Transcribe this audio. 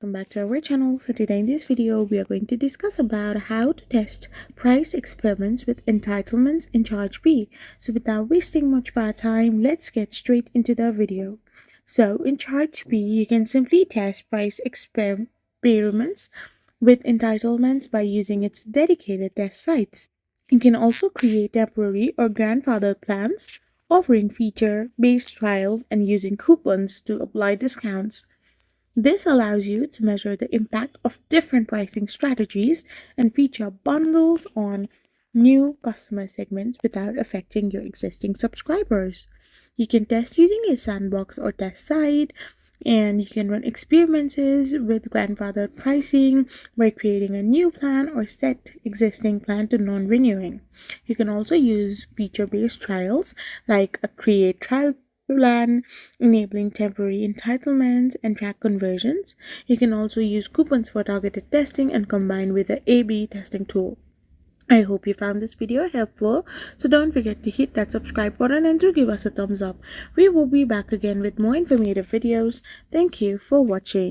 Welcome back to our channel. So today in this video we are going to discuss about how to test price experiments with entitlements in Chargebee. So without wasting much of our time, let's get straight into the video. So in Chargebee you can simply test price experiments with entitlements by using its dedicated test sites. You can also create temporary or grandfathered plans, offering feature-based trials and using coupons to apply discounts. This allows you to measure the impact of different pricing strategies and feature bundles on new customer segments without affecting your existing subscribers. You can test using a sandbox or test site, and you can run experiments with grandfathered pricing by creating a new plan or set existing plan to non-renewing. You can also use feature-based trials like a create trial plan, enabling temporary entitlements and track conversions. You can also use coupons for targeted testing and combine with the A/B testing tool. I hope you found this video helpful, so don't forget to hit that subscribe button and do give us a thumbs up. We will be back again with more informative videos. Thank you for watching.